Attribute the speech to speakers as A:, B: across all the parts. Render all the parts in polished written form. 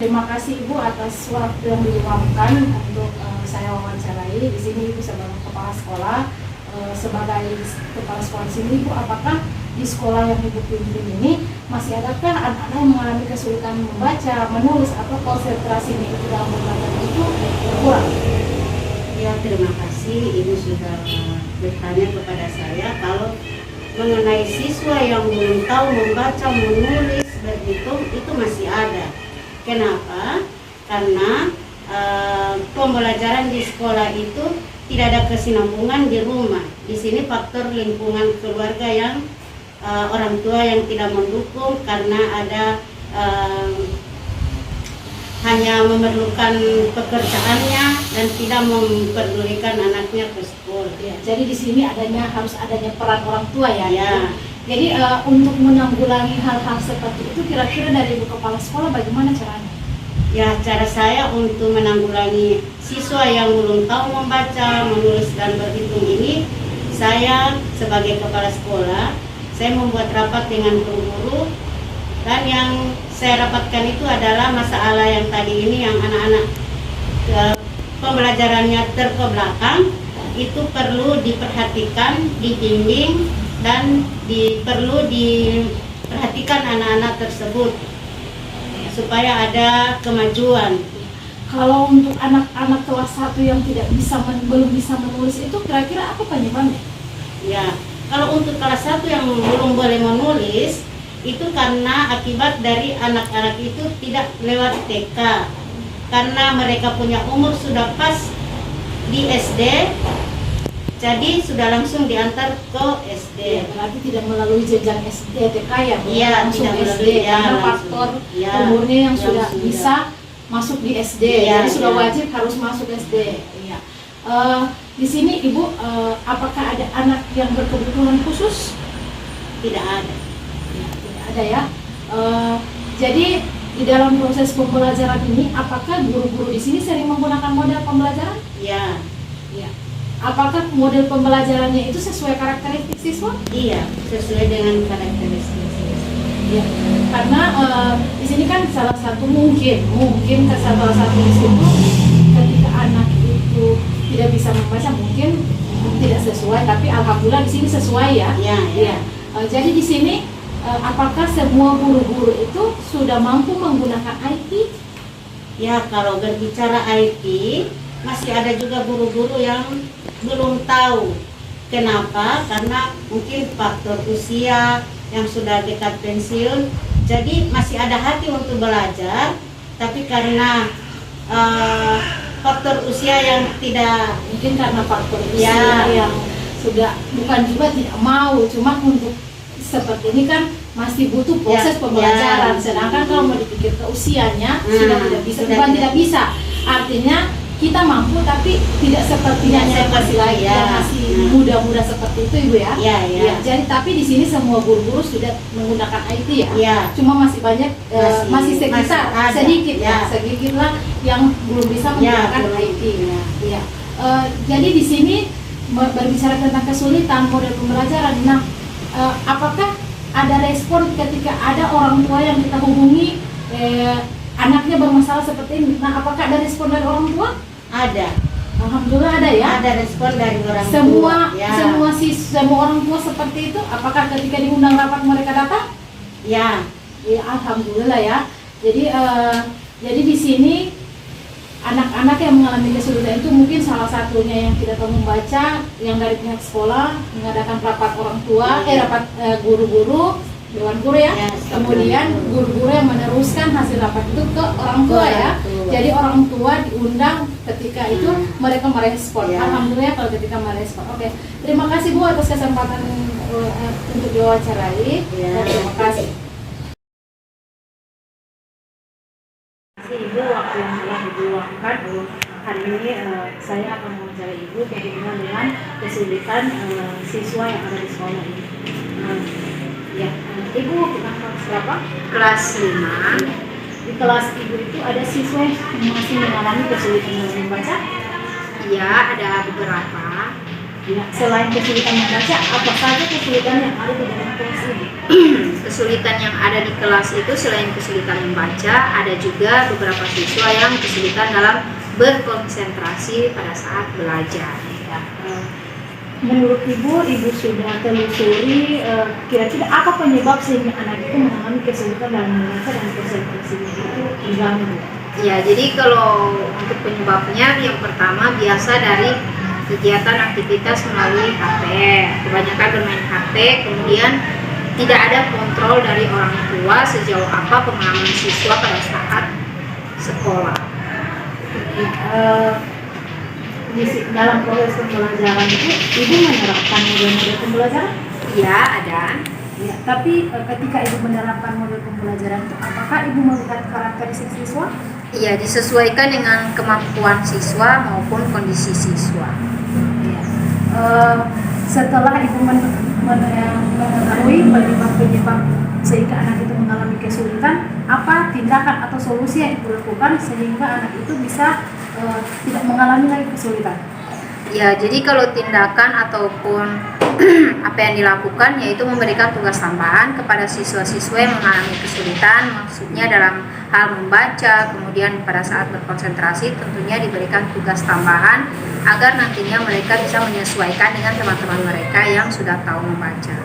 A: Terima kasih Ibu atas waktu yang diluangkan untuk saya wawancarai. Di sini Ibu sebagai kepala sekolah, sebagai kepala sekolah di sini Ibu, apakah di sekolah yang Ibu pimpin ini masih adakah anak-anak yang mengalami kesulitan membaca, menulis, atau konsentrasi itu dalam belajar itu kurang?
B: Ya, terima kasih Ibu sudah bertanya kepada saya. Kalau mengenai siswa yang belum tahu membaca, menulis, berhitung, itu masih ada. Kenapa? Karena pembelajaran di sekolah itu tidak ada kesinambungan di rumah. Di sini faktor lingkungan keluarga yang orang tua yang tidak mendukung, karena ada hanya memerlukan pekerjaannya dan tidak memperdulikan anaknya ke sekolah.
A: Ya, jadi di sini harus adanya peran orang tua ya.
B: Ya.
A: Jadi untuk menanggulangi hal-hal seperti itu, kira-kira dari Ibu Kepala Sekolah bagaimana caranya?
B: Ya, cara saya untuk menanggulangi siswa yang belum tahu membaca, menulis, dan berhitung ini, saya sebagai kepala sekolah, saya membuat rapat dengan guru-guru, dan yang saya rapatkan itu adalah masalah yang tadi ini, yang anak-anak pembelajarannya terkebelakang, itu perlu diperhatikan, dibimbing, dan perlu diperhatikan anak-anak tersebut supaya ada kemajuan.
A: Kalau untuk anak-anak kelas 1 yang belum bisa menulis itu, kira-kira apa penyebabnya?
B: Ya, kalau untuk kelas 1 yang belum boleh menulis, itu karena akibat dari anak-anak itu tidak lewat TK, karena mereka punya umur sudah pas di SD, jadi sudah langsung diantar ke SD.
A: Ya, berarti tidak melalui jenjang SD, TK ya?
B: Iya,
A: langsung
B: tidak
A: SD,
B: melalui, ya,
A: karena
B: langsung.
A: faktor
B: Ya,
A: umurnya yang sudah
B: sudah
A: bisa masuk di SD,
B: Ya,
A: jadi sudah
B: ya.
A: wajib harus masuk SD. Iya. Di sini Ibu, apakah ada anak yang berkebutuhan khusus?
B: Tidak ada.
A: Ya, tidak ada ya. Jadi di dalam proses pembelajaran ini, apakah guru-guru di sini sering menggunakan model pembelajaran?
B: Ya,
A: Ya. Apakah model pembelajarannya itu sesuai karakteristik siswa?
B: iya, sesuai dengan karakteristik.
A: Ya. Karena di sini kan salah satu mungkin salah satu di situ, ketika anak itu tidak bisa membaca, mungkin tidak sesuai, tapi alhamdulillah di sini sesuai ya.
B: Ya, ya.
A: Jadi di sini apakah semua guru-guru itu sudah mampu menggunakan IT?
B: Ya, kalau berbicara IT, masih ada juga guru-guru yang belum tahu. Kenapa? Karena mungkin faktor usia yang sudah dekat pensiun, jadi masih ada hati untuk belajar, tapi karena faktor usia yang tidak,
A: Mungkin karena faktor usia
B: Ya.
A: yang sudah, bukan juga tidak mau, cuma untuk seperti ini kan masih butuh proses
B: Ya,
A: pembelajaran.
B: ya.
A: Sedangkan kalau mau dipikir ke usianya,
B: Nah,
A: sudah tidak bisa,
B: sudah
A: bukan
B: tidak.
A: tidak bisa. Artinya kita mampu, tapi tidak seperti yang masih lain,
B: ya.
A: yang masih muda-muda seperti itu, Ibu ya.
B: Ya, ya.
A: Ya, jadi tapi di sini semua guru-guru sudah menggunakan IT ya.
B: Ya.
A: Cuma masih banyak, masih sekitar
B: masih ada.
A: sedikit
B: Ya.
A: sedikit lah yang belum bisa menggunakan
B: belum.
A: IT. Ya. Jadi di sini berbicara tentang kesulitan model pembelajaran. Nah, apakah ada respon ketika ada orang tua yang kita hubungi, anaknya bermasalah seperti ini? Nah, apakah ada respon dari orang tua?
B: Ada.
A: Alhamdulillah ada ya.
B: Ada respon dari orang
A: Semua
B: tua. Ya.
A: semua orang tua seperti itu. Apakah ketika diundang rapat mereka datang?
B: Ya.
A: Ya, alhamdulillah ya. Jadi di sini anak-anak yang mengalami kesulitan itu mungkin salah satunya yang tidak tahu membaca, yang dari pihak sekolah mengadakan rapat orang tua, rapat guru-guru, dewan guru ya.
B: Ya,
A: Kemudian guru-guru yang meneruskan hasil rapat itu ke orang tua ya. Jadi orang tua diundang ketika itu mereka merespon.
B: Ya.
A: Alhamdulillah kalau ketika merespon. Oke, terima kasih Bu atas kesempatan untuk diwawancarai.
B: Ya.
A: Terima kasih.
C: Ibu, waktu yang telah diluangkan hari ini, saya akan mewawancarai Ibu berhubungan dengan kesulitan siswa yang ada di sekolah ini. Ibu kelas berapa?
B: Kelas 5.
C: Di kelas Ibu itu ada siswa yang masih mengalami kesulitan dalam membaca?
B: Ya, ada beberapa.
C: Ya, selain kesulitan membaca, apa saja kesulitan yang ada di dalam kelas ini?
D: kesulitan yang ada di kelas itu selain kesulitan membaca, ada juga beberapa siswa yang kesulitan dalam berkonsentrasi pada saat belajar.
C: Ya, menurut Ibu sudah telusuri kira-kira apa penyebab sehingga anak itu mengalami kesulitan dalam membaca dan konsentrasinya itu terganggu?
D: Ya, jadi kalau untuk penyebabnya yang pertama biasa dari kegiatan aktivitas melalui HP, kebanyakan bermain HP, kemudian tidak ada kontrol dari orang tua sejauh apa pemahaman siswa pada saat sekolah.
C: Dalam proses pembelajaran itu Ibu menerapkan model-model pembelajaran?
D: Ya, ada.
C: Ya, tapi ketika Ibu menerapkan model pembelajaran itu, apakah Ibu melihat karakteristik siswa?
D: Iya, disesuaikan dengan kemampuan siswa maupun kondisi siswa.
C: Ya. Setelah Ibu mengetahui penyebab sehingga anak itu mengalami kesulitan, apa tindakan atau solusi yang Ibu lakukan sehingga anak itu bisa tidak mengalami lagi kesulitan?
D: Ya, jadi kalau tindakan ataupun apa yang dilakukan yaitu memberikan tugas tambahan kepada siswa-siswa yang mengalami kesulitan, maksudnya dalam hal membaca, kemudian pada saat berkonsentrasi tentunya diberikan tugas tambahan agar nantinya mereka bisa menyesuaikan dengan teman-teman mereka yang sudah tahu membaca.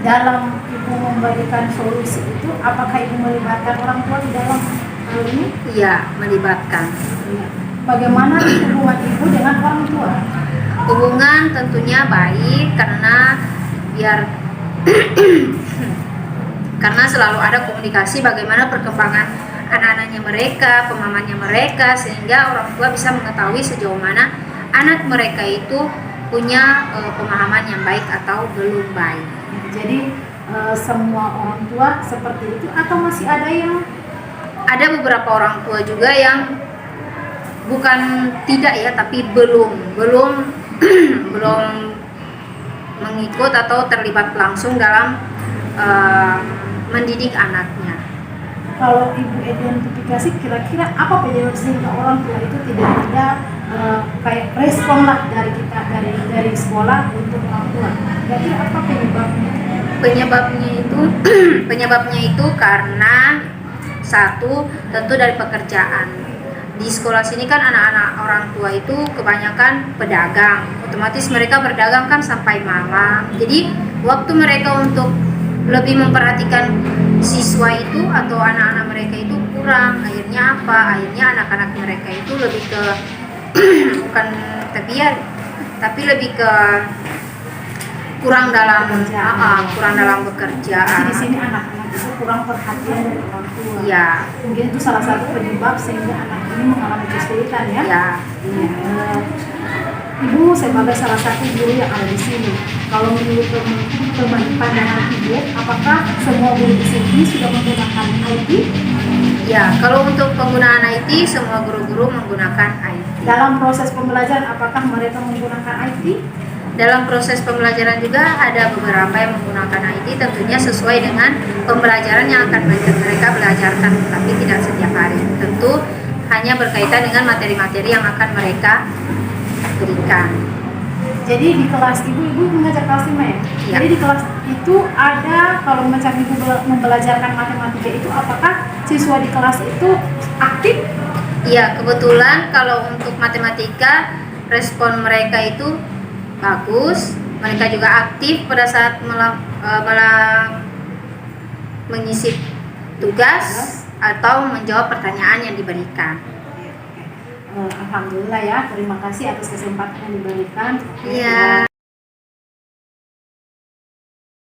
C: Dalam Ibu memberikan solusi itu, apakah Ibu melibatkan orang tua di dalam hal ini?
D: Iya, melibatkan.
C: Ya. Bagaimana hubungan Ibu dengan orang tua?
D: Hubungan tentunya baik karena karena selalu ada komunikasi bagaimana perkembangan anak-anaknya mereka, pemahamannya mereka, sehingga orang tua bisa mengetahui sejauh mana anak mereka itu punya pemahaman yang baik atau belum baik.
C: Jadi semua orang tua seperti itu atau masih ada yang?
D: Ada beberapa orang tua juga yang bukan tidak ya, tapi belum mengikut atau terlibat langsung dalam mendidik anaknya.
C: Kalau Ibu identifikasi kira-kira apa penyebab sehingga orang tua itu tidak ada kayak respon lah dari kita dari sekolah untuk orang tua? Kira-kira apa penyebabnya?
D: Penyebabnya itu karena satu tentu dari pekerjaan. Di sekolah sini kan anak-anak orang tua itu kebanyakan pedagang, otomatis mereka berdagang kan sampai malam. Jadi waktu mereka untuk lebih memperhatikan siswa itu atau anak-anak mereka itu kurang. Akhirnya apa? Akhirnya anak-anak mereka itu lebih ke bukan tapi lebih ke kurang dalam bekerja.
C: Jadi di sini anak-anak itu kurang perhatian dari orang tua.
D: Ya.
C: Mungkin itu salah satu penyebab sehingga anak ini mengalami kesulitan ya.
D: Ya.
C: Ibu sebagai salah satu guru yang ada di sini, kalau menurut pandangan Ibu, apakah semua guru di sini sudah menggunakan IT?
D: Ya, kalau untuk penggunaan IT, semua guru-guru menggunakan IT.
C: Dalam proses pembelajaran, apakah mereka menggunakan IT?
D: Dalam proses pembelajaran juga ada beberapa yang menggunakan IT, tentunya sesuai dengan pembelajaran yang akan mereka belajarkan, tapi tidak setiap hari. Tentu hanya berkaitan dengan materi-materi yang akan mereka berikan.
C: Jadi di kelas Ibu mengajar kelas 5 ya?
D: Ya.
C: Jadi di kelas itu ada, kalau macam Ibu membelajarkan matematika itu, apakah siswa di kelas itu aktif?
D: Iya, kebetulan kalau untuk matematika respon mereka itu bagus, mereka juga aktif pada saat mengisi tugas atau menjawab pertanyaan yang diberikan.
C: Alhamdulillah ya, terima kasih atas kesempatan yang diberikan.
D: Iya.